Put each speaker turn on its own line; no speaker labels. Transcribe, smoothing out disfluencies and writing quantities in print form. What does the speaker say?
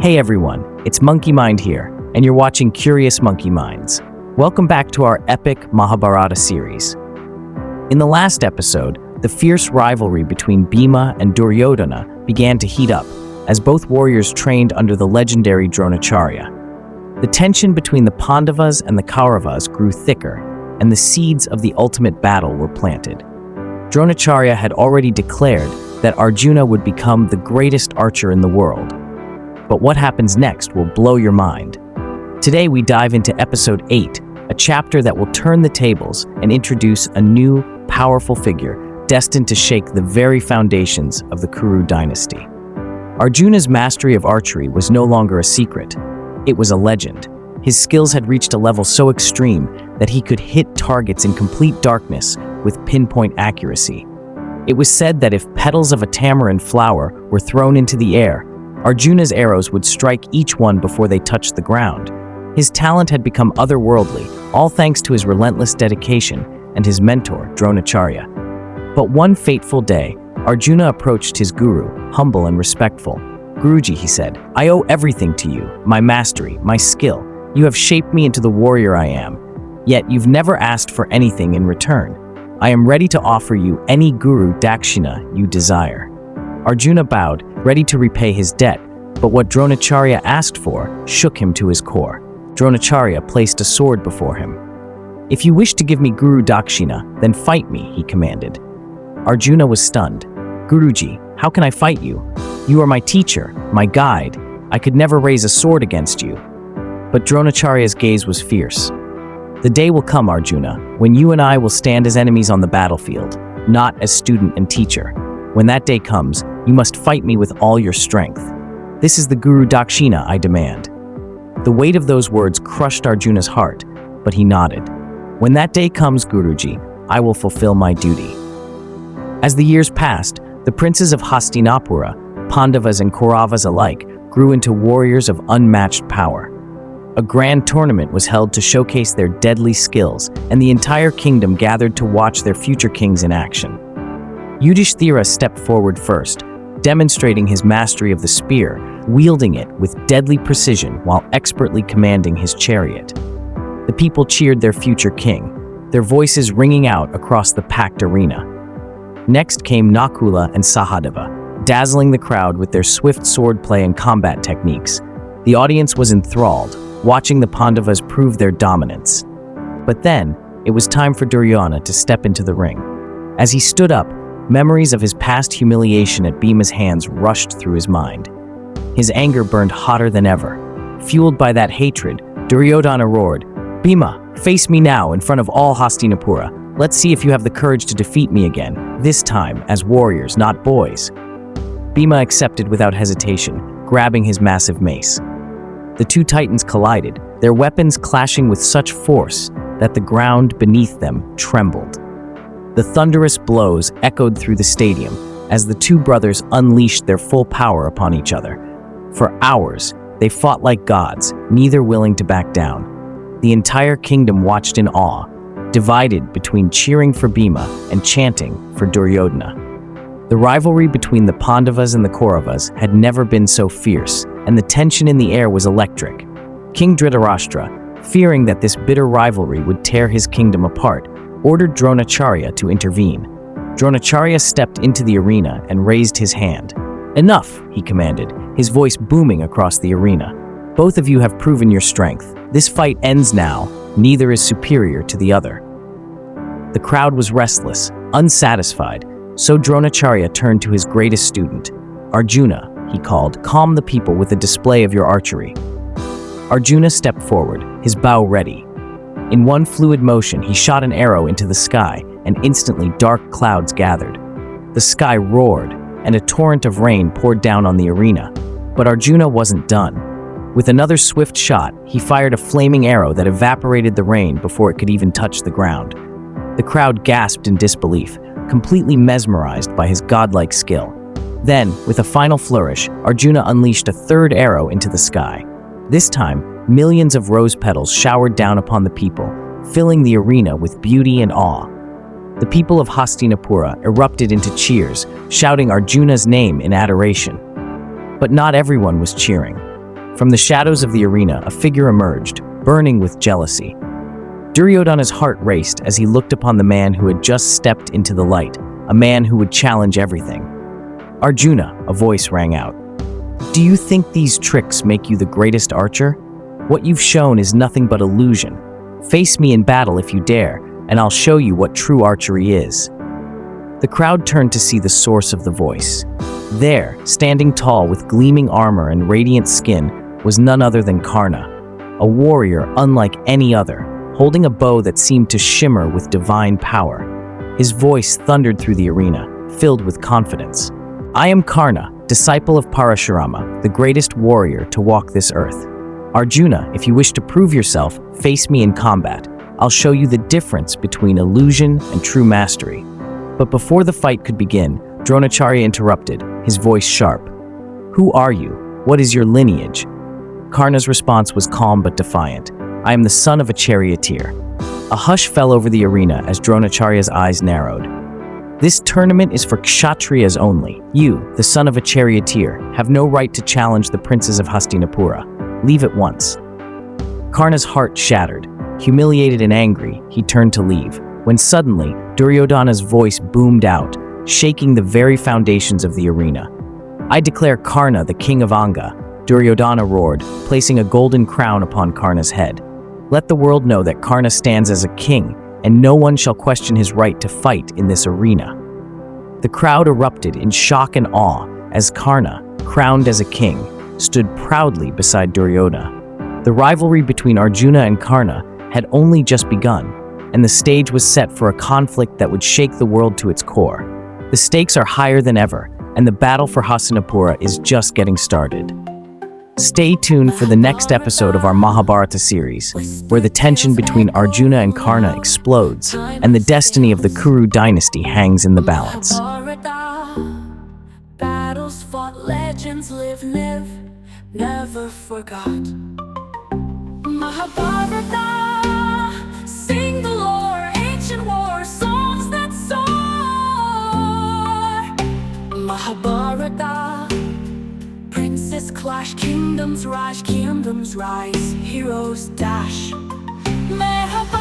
Hey everyone, it's Monkey Mind here, and you're watching Curious Monkey Minds. Welcome back to our epic Mahabharata series. In the last episode, the fierce rivalry between Bhima and Duryodhana began to heat up, as both warriors trained under the legendary Dronacharya. The tension between the Pandavas and the Kauravas grew thicker, and the seeds of the ultimate battle were planted. Dronacharya had already declared that Arjuna would become the greatest archer in the world. But what happens next will blow your mind. Today we dive into episode 8, a chapter that will turn the tables and introduce a new, powerful figure destined to shake the very foundations of the Kuru dynasty. Arjuna's mastery of archery was no longer a secret. It was a legend. His skills had reached a level so extreme that he could hit targets in complete darkness with pinpoint accuracy. It was said that if petals of a tamarind flower were thrown into the air, Arjuna's arrows would strike each one before they touched the ground. His talent had become otherworldly, all thanks to his relentless dedication and his mentor, Dronacharya. But one fateful day, Arjuna approached his guru, humble and respectful. "Guruji," he said, "I owe everything to you, my mastery, my skill. You have shaped me into the warrior I am. Yet you've never asked for anything in return. I am ready to offer you any guru Dakshina you desire." Arjuna bowed, ready to repay his debt, but what Dronacharya asked for shook him to his core. Dronacharya placed a sword before him. "If you wish to give me Guru Dakshina, then fight me," he commanded. Arjuna was stunned. "Guruji, how can I fight you? You are my teacher, my guide. I could never raise a sword against you." But Dronacharya's gaze was fierce. "The day will come, Arjuna, when you and I will stand as enemies on the battlefield, not as student and teacher. When that day comes, you must fight me with all your strength. This is the Guru Dakshina I demand." The weight of those words crushed Arjuna's heart, but he nodded. "When that day comes, Guruji, I will fulfill my duty." As the years passed, the princes of Hastinapura, Pandavas and Kauravas alike, grew into warriors of unmatched power. A grand tournament was held to showcase their deadly skills, and the entire kingdom gathered to watch their future kings in action. Yudhishthira stepped forward first, demonstrating his mastery of the spear, wielding it with deadly precision while expertly commanding his chariot. The people cheered their future king, their voices ringing out across the packed arena. Next came Nakula and Sahadeva, dazzling the crowd with their swift swordplay and combat techniques. The audience was enthralled, watching the Pandavas prove their dominance. But then, it was time for Duryodhana to step into the ring. As he stood up, memories of his past humiliation at Bhima's hands rushed through his mind. His anger burned hotter than ever. Fueled by that hatred, Duryodhana roared, "Bhima, face me now in front of all Hastinapura. Let's see if you have the courage to defeat me again, this time as warriors, not boys." Bhima accepted without hesitation, grabbing his massive mace. The two titans collided, their weapons clashing with such force that the ground beneath them trembled. The thunderous blows echoed through the stadium as the two brothers unleashed their full power upon each other. For hours, they fought like gods, neither willing to back down. The entire kingdom watched in awe, divided between cheering for Bhima and chanting for Duryodhana. The rivalry between the Pandavas and the Kauravas had never been so fierce, and the tension in the air was electric. King Dhritarashtra, fearing that this bitter rivalry would tear his kingdom apart, ordered Dronacharya to intervene. Dronacharya stepped into the arena and raised his hand. "Enough," he commanded, his voice booming across the arena. "Both of you have proven your strength. This fight ends now. Neither is superior to the other." The crowd was restless, unsatisfied, so Dronacharya turned to his greatest student. "Arjuna," he called, "calm the people with a display of your archery." Arjuna stepped forward, his bow ready. In one fluid motion, he shot an arrow into the sky, and instantly dark clouds gathered. The sky roared, and a torrent of rain poured down on the arena. But Arjuna wasn't done. With another swift shot, he fired a flaming arrow that evaporated the rain before it could even touch the ground. The crowd gasped in disbelief, completely mesmerized by his godlike skill. Then, with a final flourish, Arjuna unleashed a third arrow into the sky. This time, millions of rose petals showered down upon the people, filling the arena with beauty and awe. The people of Hastinapura erupted into cheers, shouting Arjuna's name in adoration. But not everyone was cheering. From the shadows of the arena, a figure emerged, burning with jealousy. Duryodhana's heart raced as he looked upon the man who had just stepped into the light, a man who would challenge everything. "Arjuna," a voice rang out. "Do you think these tricks make you the greatest archer? What you've shown is nothing but illusion. Face me in battle if you dare, and I'll show you what true archery is." The crowd turned to see the source of the voice. There, standing tall with gleaming armor and radiant skin, was none other than Karna, a warrior unlike any other, holding a bow that seemed to shimmer with divine power. His voice thundered through the arena, filled with confidence. "I am Karna, disciple of Parashurama, the greatest warrior to walk this earth. Arjuna, if you wish to prove yourself, face me in combat. I'll show you the difference between illusion and true mastery." But before the fight could begin, Dronacharya interrupted, his voice sharp. "Who are you? What is your lineage?" Karna's response was calm but defiant. "I am the son of a charioteer." A hush fell over the arena as Dronacharya's eyes narrowed. "This tournament is for kshatriyas only. You, the son of a charioteer, have no right to challenge the princes of Hastinapura. Leave at once." Karna's heart shattered. Humiliated and angry, he turned to leave, when suddenly Duryodhana's voice boomed out, shaking the very foundations of the arena. "I declare Karna the King of Anga," Duryodhana roared, placing a golden crown upon Karna's head. "Let the world know that Karna stands as a king, and no one shall question his right to fight in this arena." The crowd erupted in shock and awe as Karna, crowned as a king, stood proudly beside Duryodhana. The rivalry between Arjuna and Karna had only just begun, and the stage was set for a conflict that would shake the world to its core. The stakes are higher than ever, and the battle for Hastinapura is just getting started. Stay tuned for the next episode of our Mahabharata series, where the tension between Arjuna and Karna explodes, and the destiny of the Kuru dynasty hangs in the balance.
Battles fought, legends live, never forgot. Mahabharata, sing the lore, ancient war songs that soar. Mahabharata, princes clash, kingdoms rise, heroes dash. Mahabharata.